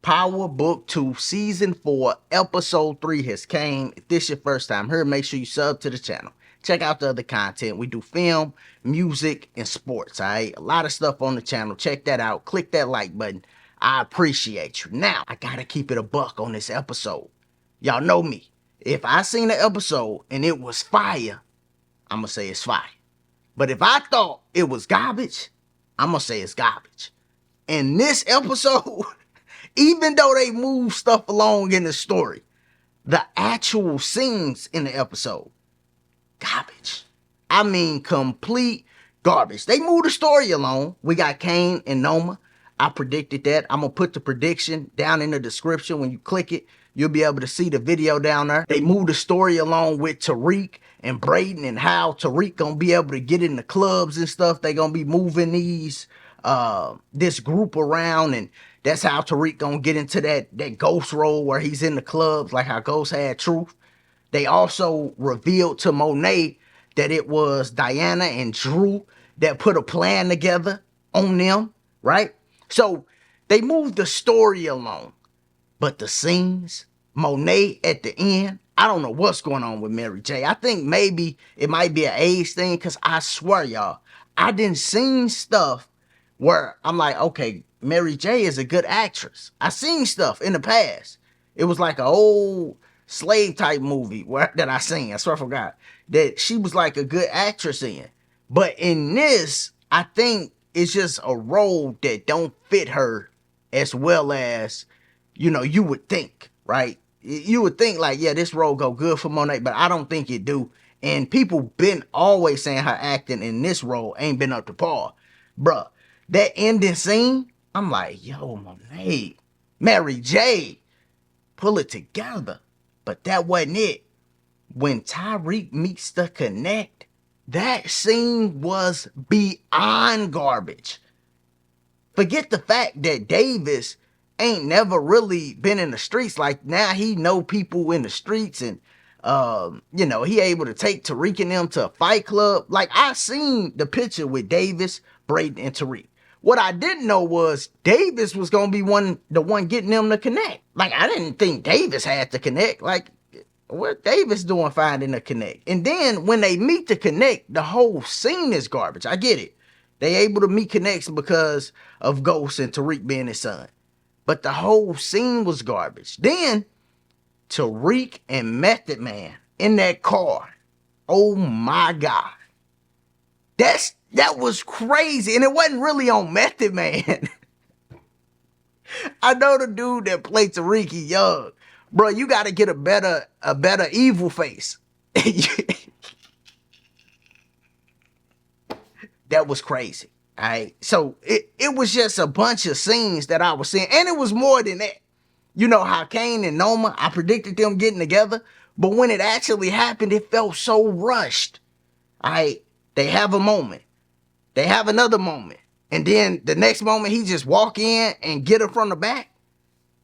Power Book 2, Season 4, Episode 3 has came. If this is your first time here, make sure you sub to the channel. Check out the other content. We do film, music, and sports, alright? A lot of stuff on the channel. Check that out. Click that like button. I appreciate you. Now, I gotta keep it a buck on this episode. Y'all know me. If I seen the episode and it was fire, I'm gonna say it's fire. But if I thought it was garbage, I'm gonna say it's garbage. In this episode, even though they move stuff along in the story, the actual scenes in the episode, garbage. I mean, complete garbage. They move the story along. We got Kane and Noma. I predicted that. I'm going to put the prediction down in the description. When you click it, you'll be able to see the video down there. They move the story along with Tariq and Braden and how Tariq going to be able to get in the clubs and stuff. They going to be moving this group around, and that's how Tariq gonna get into that Ghost role where he's in the clubs, like how Ghost had Truth. They also revealed to Monet that it was Diana and Drew that put a plan together on them, right? So they moved the story along, but the scenes, Monet at the end, I don't know what's going on with Mary J. I think maybe it might be an age thing, because I swear, y'all, I didn't seen stuff where I'm like, okay, Mary J is a good actress. I seen stuff in the past. It was like an old slave type movie that I seen. I swear I forgot that she was like a good actress in. But in this, I think it's just a role that don't fit her as well as, you would think, right? You would think like, yeah, this role go good for Monet, but I don't think it do. And people been always saying her acting in this role ain't been up to par. Bruh, that ending scene, I'm like, yo, Monet, Mary J, pull it together. But that wasn't it. When Tariq meets the Connect, that scene was beyond garbage. Forget the fact that Davis ain't never really been in the streets. Like, now he know people in the streets, and he able to take Tariq and them to a fight club. Like, I seen the picture with Davis, Braden, and Tariq. What I didn't know was Davis was gonna be the one getting them to connect. Like, I didn't think Davis had to connect. Like, what Davis doing finding the connect? And then when they meet the connect, the whole scene is garbage. I get it. They able to meet connects because of Ghost and Tariq being his son. But the whole scene was garbage. Then Tariq and Method Man in that car. Oh my God. That was crazy. And it wasn't really on Method Man. I know the dude that played Tariq, he young. Bro, you gotta get a better evil face. That was crazy. All right. So it was just a bunch of scenes that I was seeing. And it was more than that. You know how Kane and Noma, I predicted them getting together. But when it actually happened, it felt so rushed. All right. They have a moment. They have another moment. And then the next moment, he just walk in and get her from the back.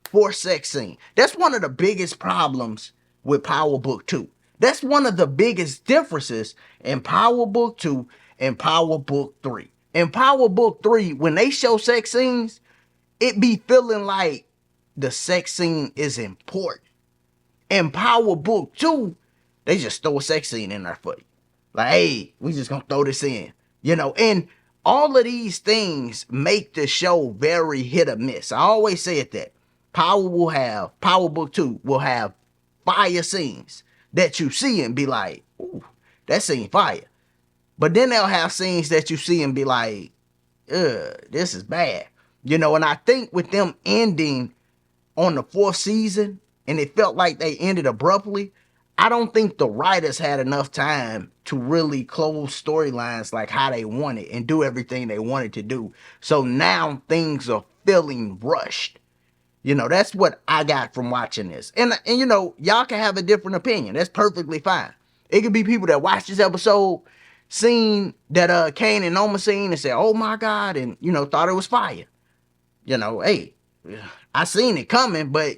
Forced sex scene. That's one of the biggest problems with Power Book 2. That's one of the biggest differences in Power Book 2 and Power Book 3. In Power Book 3, when they show sex scenes, it be feeling like the sex scene is important. In Power Book 2, they just throw a sex scene in there for you. Like, hey, we just gonna throw this in. And all of these things make the show very hit or miss. I always say it that. Power Book 2 will have fire scenes that you see and be like, ooh, that scene fire. But then they'll have scenes that you see and be like, this is bad. And I think with them ending on the 4th season, and it felt like they ended abruptly, I don't think the writers had enough time to really close storylines like how they wanted and do everything they wanted to do. So now things are feeling rushed. That's what I got from watching this. And y'all can have a different opinion. That's perfectly fine. It could be people that watch this episode, seen that Kane and Noma scene and say, oh my God, and, thought it was fire. Hey, I seen it coming, but,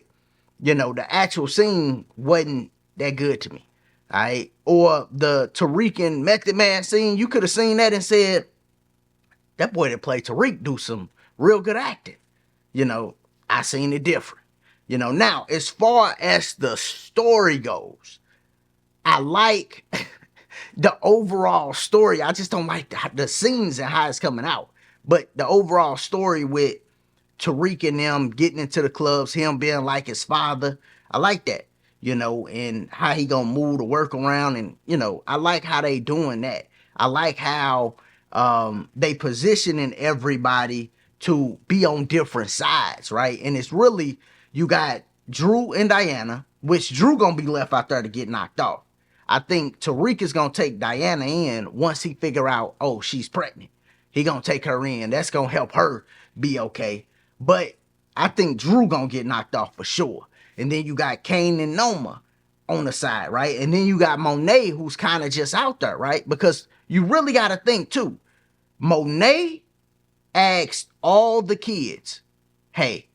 the actual scene wasn't that good to me. All right. Or the Tariq and Method Man scene, you could have seen that and said, that boy that played Tariq do some real good acting. I seen it different. Now, as far as the story goes, I like the overall story. I just don't like the scenes and how it's coming out. But the overall story with Tariq and them getting into the clubs, him being like his father, I like that, and how he gonna move the work around. And, I like how they doing that. I like how they positioning everybody to be on different sides, right? And it's really, you got Drew and Diana, which Drew gonna be left out there to get knocked off. I think Tariq is gonna take Diana in once he figure out, oh, she's pregnant. He gonna take her in. That's gonna help her be okay. But I think Drew gonna get knocked off for sure. And then you got Kane and Noma on the side, right? And then you got Monet, who's kind of just out there, right? Because you really got to think too. Monet asked all the kids, hey,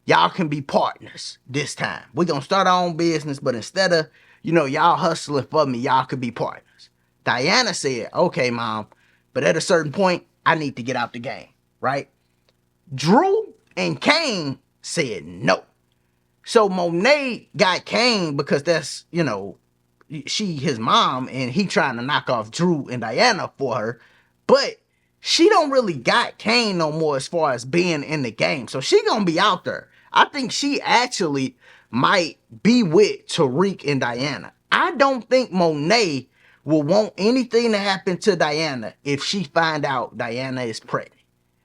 y'all can be partners this time. We're going to start our own business, but instead of, y'all hustling for me, y'all could be partners. Diana said, okay, mom, but at a certain point, I need to get out the game, right? Drew and Kane said no. So Monet got Kane because that's, she his mom, and he trying to knock off Drew and Diana for her. But she don't really got Kane no more as far as being in the game. So she gonna be out there. I think she actually might be with Tariq and Diana. I don't think Monet will want anything to happen to Diana if she find out Diana is pregnant.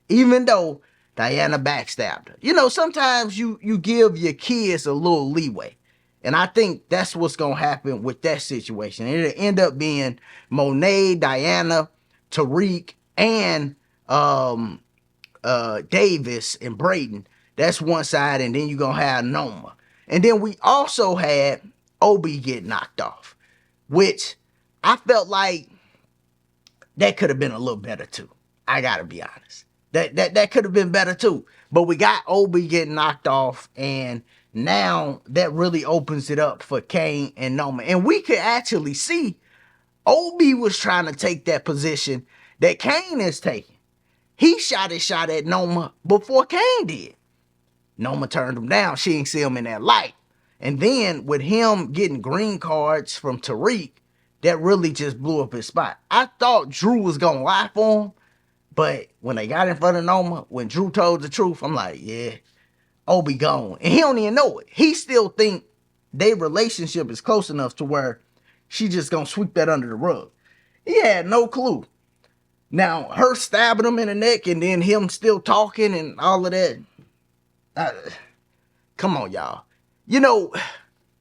Even though Diana backstabbed her. Sometimes you give your kids a little leeway. And I think that's what's going to happen with that situation. It'll end up being Monet, Diana, Tariq, and Davis and Brayden. That's one side, and then you're going to have Noma. And then we also had Obi get knocked off, which I felt like that could have been a little better too. I got to be honest. That could have been better too. But we got Obi getting knocked off, and now that really opens it up for Kane and Noma. And we could actually see Obi was trying to take that position that Kane is taking. He shot his shot at Noma before Kane did. Noma turned him down. She didn't see him in that light. And then with him getting green cards from Tariq, that really just blew up his spot. I thought Drew was going to lie for him. But when they got in front of Noma, when Drew told the truth, I'm like, yeah, Obi gone. And he don't even know it. He still think their relationship is close enough to where she just gonna sweep that under the rug. He had no clue. Now, her stabbing him in the neck and then him still talking and all of that. Come on, y'all.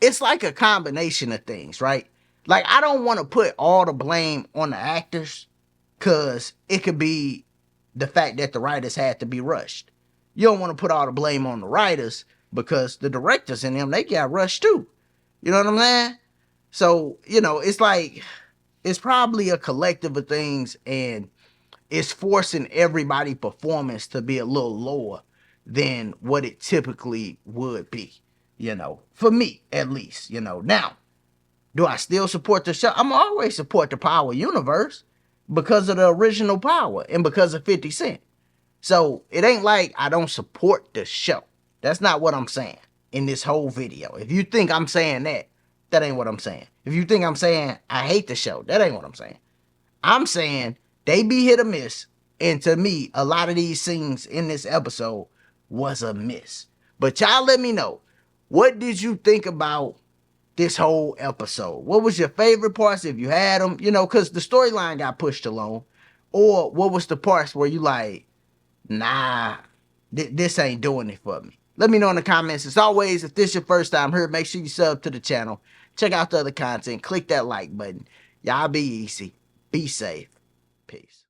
It's like a combination of things, right? Like, I don't want to put all the blame on the actors, because it could be the fact that the writers had to be rushed. You don't want to put all the blame on the writers, because the directors in them, they got rushed too. You know what I'm saying? So, it's like, it's probably a collective of things, and it's forcing everybody's performance to be a little lower than what it typically would be, for me at least. Now, do I still support the show? I'm always support the Power universe because of the original Power and because of 50 Cent. So it ain't like I don't support the show. That's not what I'm saying in this whole video. If you think I'm saying that, that ain't what I'm saying. If you think I'm saying I hate the show, that ain't what I'm saying. I'm saying they be hit or miss. And to me, a lot of these scenes in this episode was a miss. But y'all let me know, what did you think about this whole episode? What was your favorite parts, if you had them? Because the storyline got pushed along. Or what was the parts where you like, nah, this ain't doing it for me? Let me know in the comments. As always, if this your first time here, make sure you sub to the channel. Check out the other content. Click that like button. Y'all be easy. Be safe. Peace.